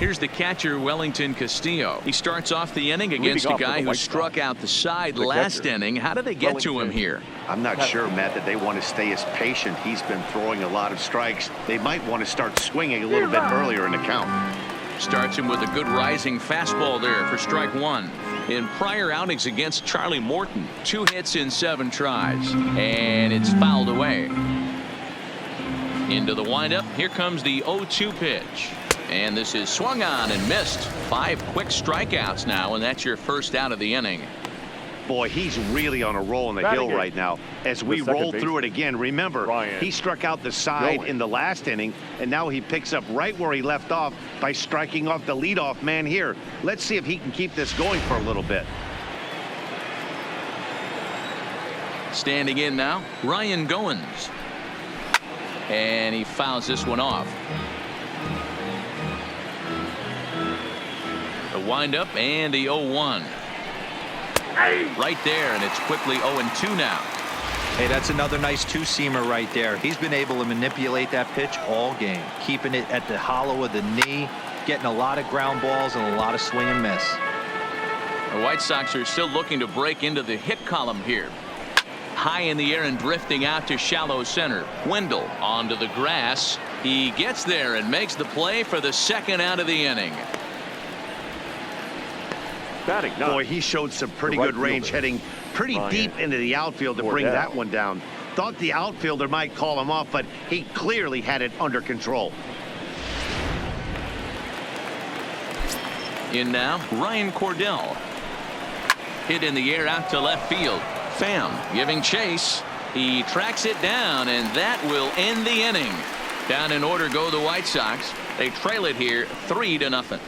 Here's the catcher, Wellington Castillo. He starts off the inning against a guy who struck out the side last inning. How did they get to him here? I'm not sure, Matt, that they want to stay as patient. He's been throwing a lot of strikes. They might want to start swinging a little bit earlier in the count. Starts him with a good rising fastball there for strike one. In prior outings against Charlie Morton, 2 hits in 7 tries, and it's fouled away. Into the windup. Here comes the 0-2 pitch. And this is swung on and missed. 5 quick strikeouts now, and that's your first out of the inning. Boy, he's really on a roll in the hill right now. As we roll through it again, remember, he struck out the side in the last inning, and now he picks up right where he left off by striking off the leadoff man here. Let's see if he can keep this going for a little bit. Standing in now, Ryan Goins. And he fouls this one off. The windup and the 0-1. Right there, and it's quickly 0-2 now. Hey, that's another nice two-seamer right there. He's been able to manipulate that pitch all game, keeping it at the hollow of the knee, getting a lot of ground balls and a lot of swing and miss. The White Sox are still looking to break into the hit column here. High in the air and drifting out to shallow center. Wendell onto the grass. He gets there and makes the play for the second out of the inning. Boy, he showed some pretty good range, heading pretty deep into the outfield to bring that one down. Thought the outfielder might call him off, but he clearly had it under control. In now, Ryan Cordell. Hit in the air out to left field. Pham giving chase. He tracks it down, and that will end the inning. Down in order go the White Sox. They trail it here 3-0.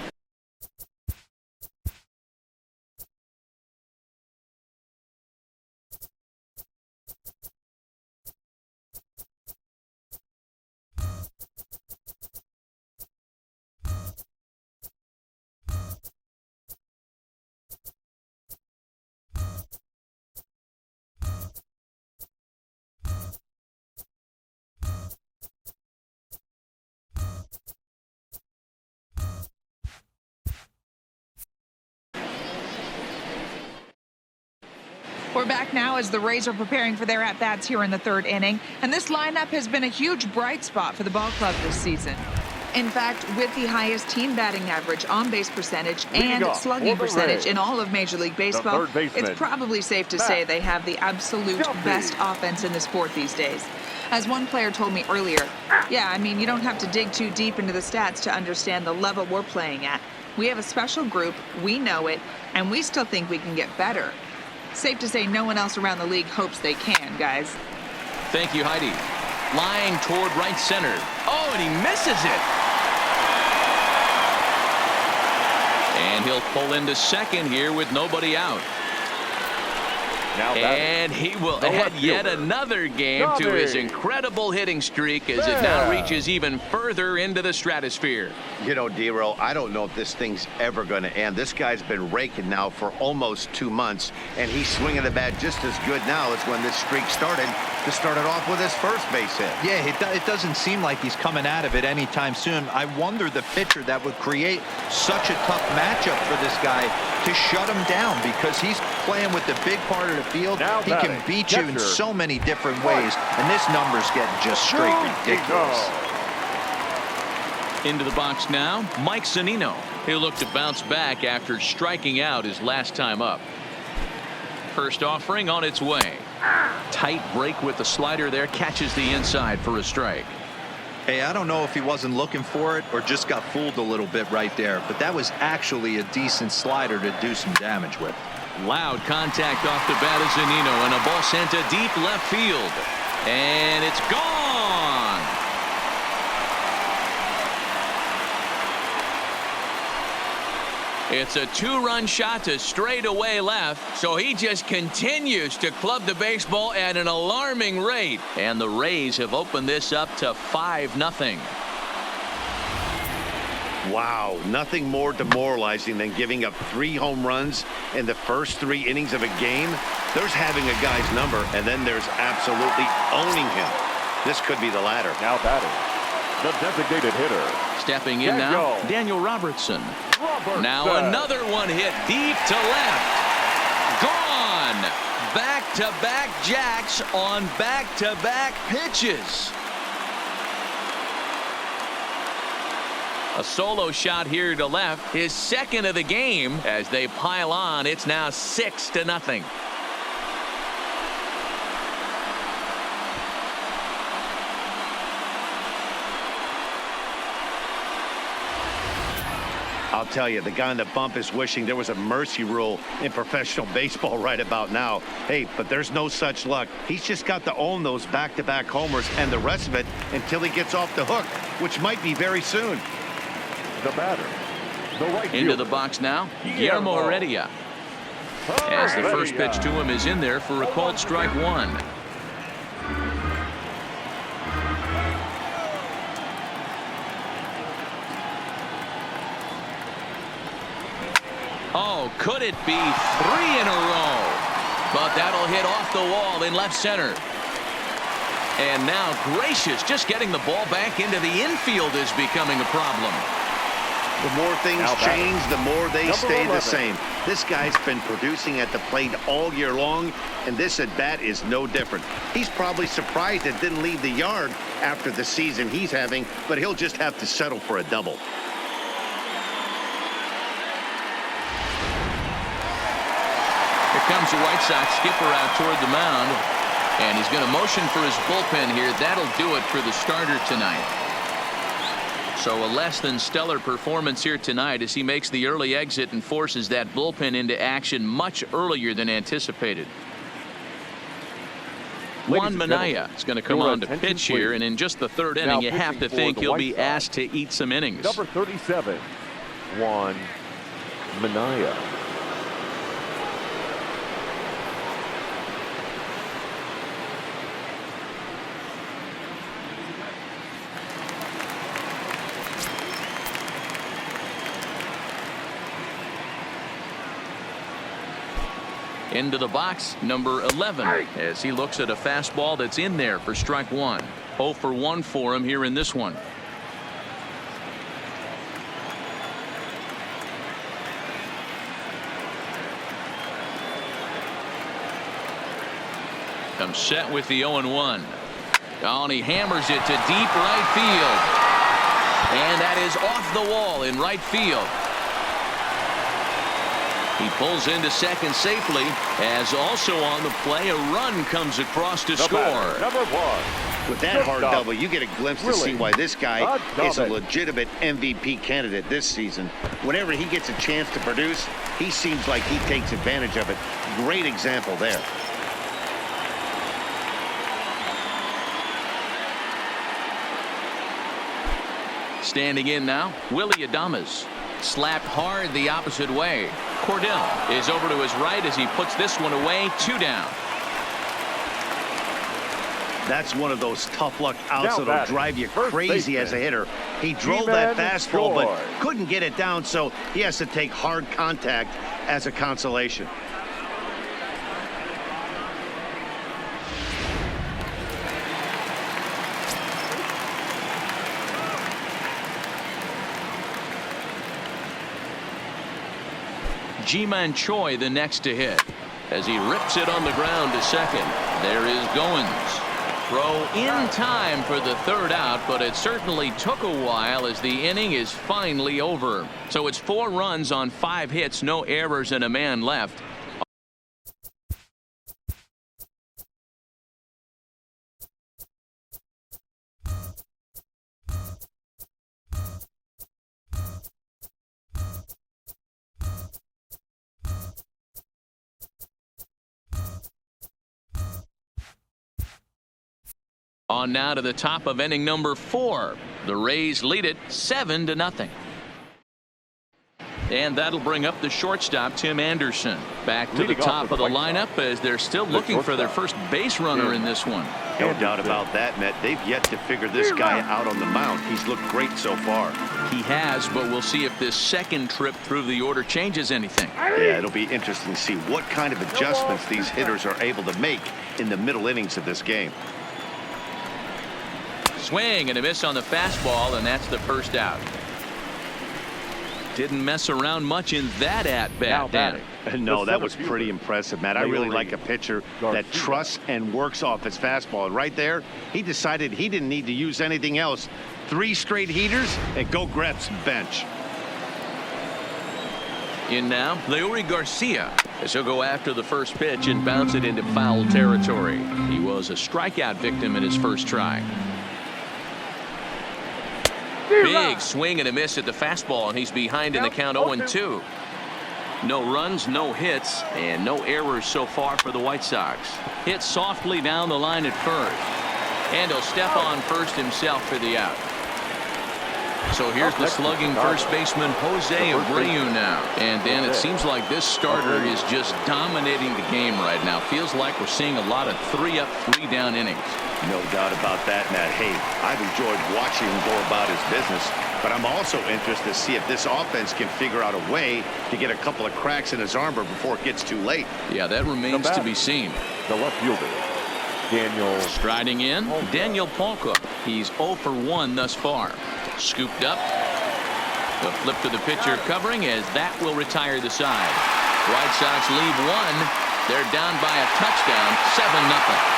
We're back now as the Rays are preparing for their at-bats here in the 3rd inning, and this lineup has been a huge bright spot for the ball club this season. In fact, with the highest team batting average, on-base percentage, and slugging percentage in all of Major League Baseball, it's probably safe to say they have the absolute best offense in the sport these days. As one player told me earlier, yeah, I mean, you don't have to dig too deep into the stats to understand the level we're playing at. We have a special group, we know it, and we still think we can get better. Safe to say no one else around the league hopes they can, guys. Thank you, Heidi. Line toward right center. Oh, and he misses it. And he'll pull into second here with nobody out. And he will add yet another game to his incredible hitting streak as it now reaches even further into the stratosphere. You know, D-Roll, I don't know if this thing's ever going to end. This guy's been raking now for almost 2 months, and he's swinging the bat just as good now as when this streak started, to start it off with his first base hit. Yeah, it doesn't seem like he's coming out of it anytime soon. I wonder the pitcher that would create such a tough matchup for this guy to shut him down, because he's playing with the big part of the field. He can beat you in so many different ways, and this number's getting just straight ridiculous. Into the box now, Mike Zunino. He'll look to bounce back after striking out his last time up. First offering on its way. Tight break with the slider there, catches the inside for a strike. Hey, I don't know if he wasn't looking for it or just got fooled a little bit right there, but that was actually a decent slider to do some damage with. Loud contact off the bat of Zunino, and a ball sent to deep left field. And it's gone. It's a 2-run shot to straightaway left, so he just continues to club the baseball at an alarming rate. And the Rays have opened this up to 5-0. Wow, nothing more demoralizing than giving up 3 home runs in the first 3 innings of a game. There's having a guy's number, and then there's absolutely owning him. This could be the latter. Now batting, the designated hitter. Stepping in now, Daniel Robertson. Now another one hit deep to left. Gone. Back-to-back jacks on back-to-back pitches. A solo shot here to left, his second of the game. As they pile on, it's now 6-0. I'll tell you, the guy on the bump is wishing there was a mercy rule in professional baseball right about now. Hey, but there's no such luck. He's just got to own those back-to-back homers and the rest of it until he gets off the hook, which might be very soon. The batter, the right into fielder. the box now, Guillermo Heredia. As the first pitch to him is in there for a called strike one. Oh, could it be 3 in a row? But that'll hit off the wall in left center. And now Gracious, just getting the ball back into the infield is becoming a problem. The more things change, the more they stay 11. the same. This guy's been producing at the plate all year long, and this at-bat is no different. He's probably surprised it didn't leave the yard after the season he's having, but he'll just have to settle for a double. Here comes the White Sox skipper out toward the mound, and he's going to motion for his bullpen here. That'll do it for the starter tonight. So a less than stellar performance here tonight as he makes the early exit and forces that bullpen into action much earlier than anticipated. Juan Minaya is going to come on to pitch here, and in just the third inning, you have to think he'll be asked to eat some innings. Number 37, Juan Minaya. Into the box, number 11, as he looks at a fastball that's in there for strike one. 0 for 1 for him here in this one. Comes set with the 0-1. Oh, and he hammers it to deep right field. And that is off the wall in right field. He pulls into second safely, as also on the play a run comes across to score. Number 1. With that hard double, you get a glimpse to see why this guy is a legitimate MVP candidate this season. Whenever he gets a chance to produce, he seems like he takes advantage of it. Great example there. Standing in now, Willie Adames. Slapped hard the opposite way. Cordell is over to his right as he puts this one away. 2 down. That's one of those tough luck outs that'll drive you crazy as a hitter. He drove that fastball but couldn't get it down, so he has to take hard contact as a consolation. Ji-Man Choi the next to hit as he rips it on the ground to second. There is Goins. Throw in time for the third out, but it certainly took a while as the inning is finally over. So it's 4 runs on 5 hits, no errors, and a man left. On now to the top of inning number 4. The Rays lead it 7-0. And that'll bring up the shortstop, Tim Anderson. Back to the top of the lineup as they're still looking for their first base runner in this one. No doubt about that, Matt. They've yet to figure this guy out on the mound. He's looked great so far. He has, but we'll see if this second trip through the order changes anything. Yeah, it'll be interesting to see what kind of adjustments these hitters are able to make in the middle innings of this game. Swing and a miss on the fastball, and that's the first out. Didn't mess around much in that at-bat, Dan. No, that was pretty impressive, Matt. I really like a pitcher that trusts and works off his fastball. And right there, he decided he didn't need to use anything else. 3 straight heaters and go grab some bench. In now, Leury Garcia, as he'll go after the first pitch and bounce it into foul territory. He was a strikeout victim in his first try. Big swing and a miss at the fastball, and he's behind in the count 0-2. No runs, no hits, and no errors so far for the White Sox. Hit softly down the line at first. And he'll step on first himself for the out. So here's the slugging first baseman Jose Abreu now. And Dan, it seems like this starter is just dominating the game right now. Feels like we're seeing a lot of 3-up, 3-down innings. No doubt about that, Matt. Hey, I've enjoyed watching him go about his business, but I'm also interested to see if this offense can figure out a way to get a couple of cracks in his armor before it gets too late. Yeah, that remains to be seen. The left fielder, Daniel. Striding in, Daniel Polka. He's 0 for 1 thus far. Scooped up. The flip to the pitcher covering as that will retire the side. White Sox lead 1. They're down by a touchdown, 7-0.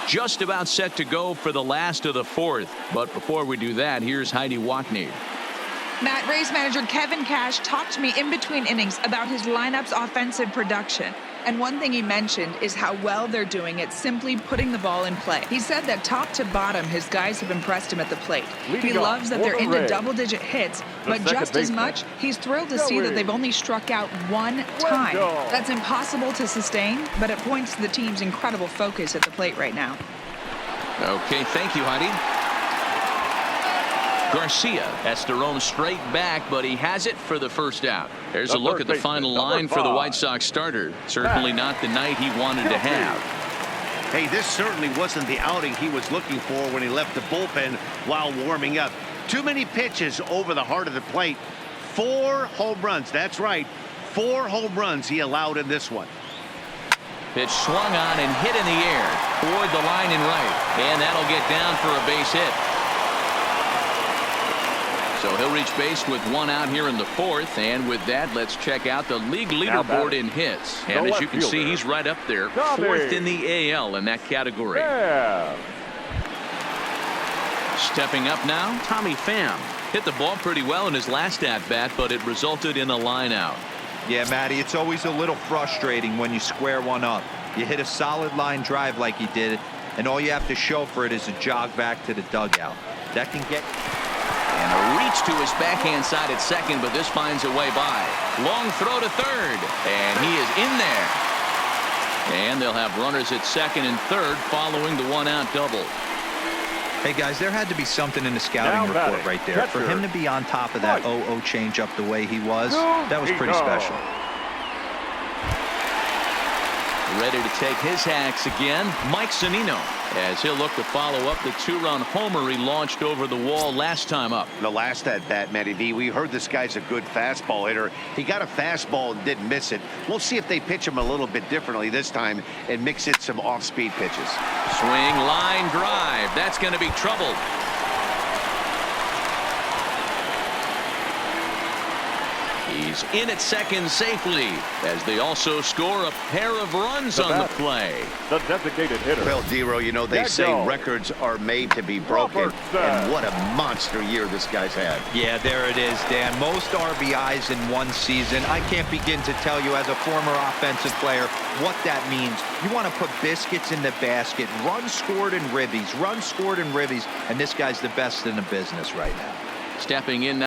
Just about set to go for the last of the 4th. But before we do that, here's Heidi Watney. Matt, Rays manager Kevin Cash talked to me in between innings about his lineup's offensive production. And one thing he mentioned is how well they're doing at simply putting the ball in play. He said that top to bottom, his guys have impressed him at the plate. He loves that they're into double-digit hits, but just as much, he's thrilled to see that they've only struck out 1 time. That's impossible to sustain, but it points to the team's incredible focus at the plate right now. Okay, thank you, Heidi. Garcia has to roam straight back, but he has it for the first out. There's a look at the final line for the White Sox starter. Certainly not the night he wanted to have. Hey, this certainly wasn't the outing he was looking for when he left the bullpen while warming up. Too many pitches over the heart of the plate. 4 home runs. That's right. 4 home runs he allowed in this one. Pitch swung on and hit in the air toward the line and right. And that'll get down for a base hit. So he'll reach base with 1 out here in the 4th. And with that, let's check out the league leaderboard in hits. And as you can see, he's right up there, 4th in the AL in that category. Stepping up now, Tommy Pham. Hit the ball pretty well in his last at-bat, but it resulted in a line out. Yeah, Matty, it's always a little frustrating when you square one up. You hit a solid line drive like he did, and all you have to show for it is a jog back to the dugout. That can get... And a reach to his backhand side at second, but this finds a way by. Long throw to third, and he is in there. And they'll have runners at second and third following the 1-out double. Hey, guys, there had to be something in the scouting report right there. For him to be on top of that 0-0 changeup the way he was, that was pretty special. Ready to take his hacks again, Mike Zunino, as he'll look to follow up the 2-run homer he launched over the wall last time up. The last at-bat, Matty V, we heard this guy's a good fastball hitter. He got a fastball and didn't miss it. We'll see if they pitch him a little bit differently this time and mix in some off-speed pitches. Swing, line drive. That's going to be trouble. He's in at second safely as they also score a pair of runs on the play. The designated hitter. Well, Dero, you know, they say records are made to be broken. And what a monster year this guy's had. Yeah, there it is, Dan. Most RBIs in one season. I can't begin to tell you as a former offensive player what that means. You want to put biscuits in the basket. Runs scored in ribbies. Runs scored in ribbies. And this guy's the best in the business right now. Stepping in now.